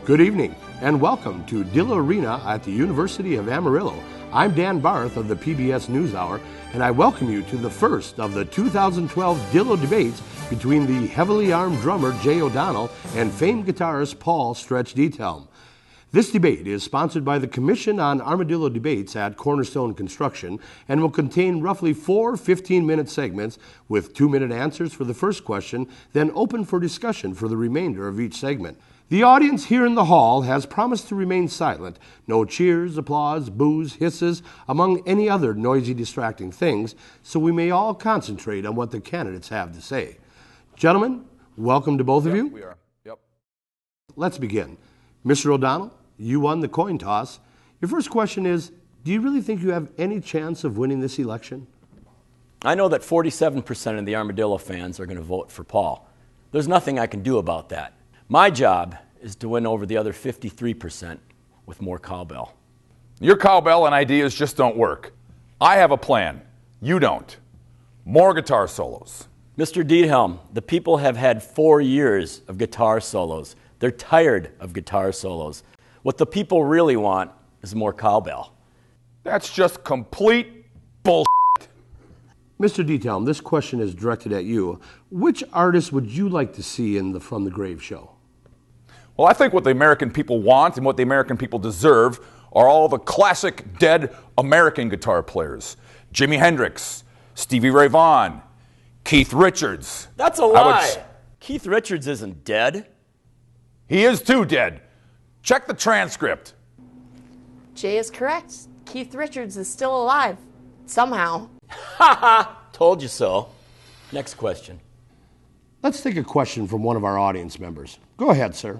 Good evening, and welcome to Dill Arena at the University of Amarillo. I'm Dan Barth of the PBS NewsHour, and I welcome you to the first of the 2012 Dillo debates between the heavily armed drummer Jay O'Donnell and famed guitarist Paul Stretch Diethelm. This debate is sponsored by the Commission on Armadillo Debates at Cornerstone Construction and will contain roughly 4 15-minute segments with 2-minute answers for the first question, then open for discussion for the remainder of each segment. The audience here in the hall has promised to remain silent. No cheers, applause, boos, hisses, among any other noisy, distracting things, so we may all concentrate on what the candidates have to say. Gentlemen, welcome to both of you. We are. Yep. Let's begin. Mr. O'Donnell, you won the coin toss. Your first question is, do you really think you have any chance of winning this election? I know that 47% of the Armadillo fans are going to vote for Paul. There's nothing I can do about that. My job is to win over the other 53% with more cowbell. Your cowbell and ideas just don't work. I have a plan. You don't. More guitar solos. Mr. Diethelm, the people have had 4 years of guitar solos. They're tired of guitar solos. What the people really want is more cowbell. That's just complete bullshit. Mr. Diethelm, this question is directed at you. Which artist would you like to see in the From the Grave show? Well, I think what the American people want and what the American people deserve are all the classic dead American guitar players. Jimi Hendrix, Stevie Ray Vaughan, Keith Richards. That's a lie. Keith Richards isn't dead. He is too dead. Check the transcript. Jay is correct. Keith Richards is still alive. Somehow. Ha ha! Told you so. Next question. Let's take a question from one of our audience members. Go ahead, sir.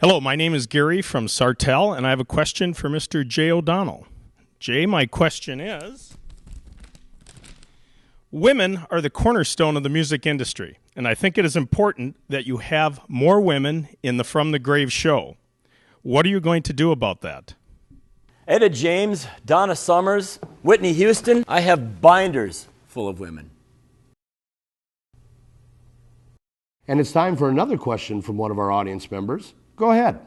Hello, my name is Gary from Sartell, and I have a question for Mr. Jay O'Donnell. Jay, my question is, women are the cornerstone of the music industry, and I think it is important that you have more women in the From the Grave show. What are you going to do about that? Etta James, Donna Summers, Whitney Houston, I have binders full of women. And it's time for another question from one of our audience members. Go ahead.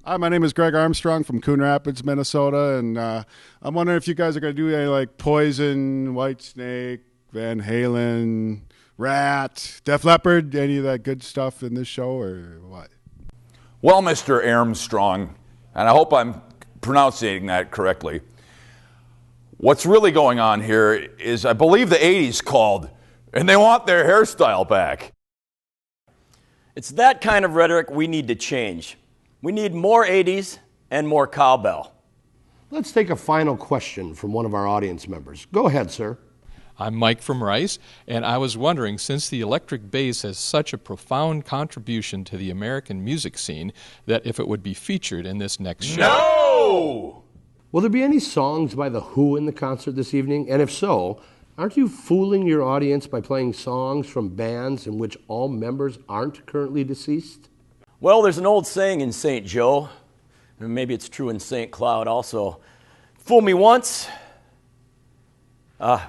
Hi, my name is Greg Armstrong from Coon Rapids, Minnesota, and I'm wondering if you guys are going to do any like Poison, Whitesnake, Van Halen, Rat, Def Leppard, any of that good stuff in this show, or what? Well, Mr. Armstrong, and I hope I'm pronouncing that correctly, what's really going on here is I believe the 80s called, and they want their hairstyle back. It's that kind of rhetoric we need to change. We need more 80s and more cowbell. Let's take a final question from one of our audience members. Go ahead, sir. I'm Mike from Rice, and I was wondering, since the electric bass has such a profound contribution to the American music scene, that if it would be featured in this next show. No! Will there be any songs by The Who in the concert this evening? And if so, aren't you fooling your audience by playing songs from bands in which all members aren't currently deceased? Well, there's an old saying in St. Joe, and maybe it's true in St. Cloud also. Fool me once,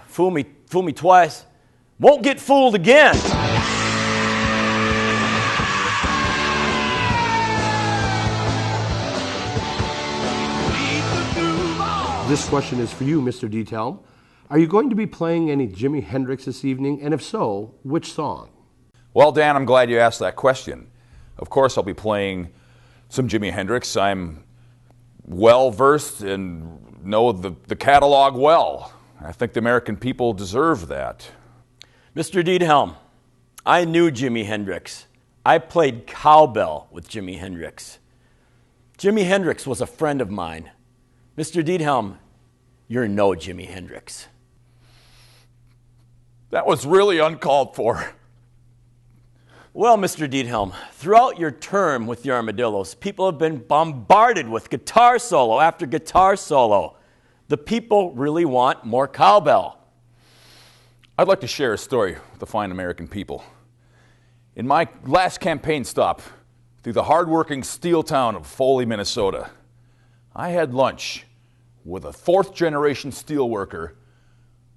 fool me twice, won't get fooled again. This question is for you, Mr. Diethelm. Are you going to be playing any Jimi Hendrix this evening? And if so, which song? Well, Dan, I'm glad you asked that question. Of course, I'll be playing some Jimi Hendrix. I'm well-versed and know the catalog well. I think the American people deserve that. Mr. Diethelm, I knew Jimi Hendrix. I played cowbell with Jimi Hendrix. Jimi Hendrix was a friend of mine. Mr. Diethelm, you're no Jimi Hendrix. That was really uncalled for. Well, Mr. Diethelm, throughout your term with the Armadillos, people have been bombarded with guitar solo after guitar solo. The people really want more cowbell. I'd like to share a story with the fine American people. In my last campaign stop through the hardworking steel town of Foley, Minnesota, I had lunch with a fourth-generation steelworker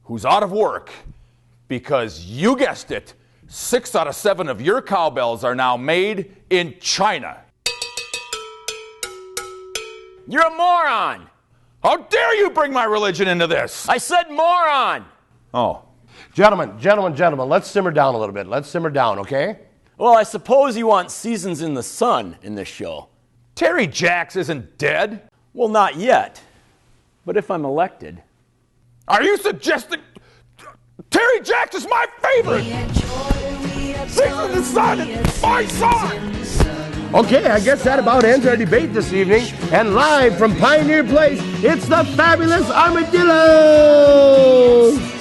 who's out of work because, you guessed it, 6 out of 7 of your cowbells are now made in China. You're a moron. How dare you bring my religion into this? I said moron. Oh. Gentlemen, let's simmer down a little bit. Let's simmer down, okay? Well, I suppose you want Seasons in the Sun in this show. Terry Jacks isn't dead. Well, not yet. But if I'm elected. Are you suggesting Terry Jacks is my favorite? Seasons in the Sun is my song. Okay, I guess that about ends our debate this evening. And live from Pioneer Place, it's the fabulous Armadillos!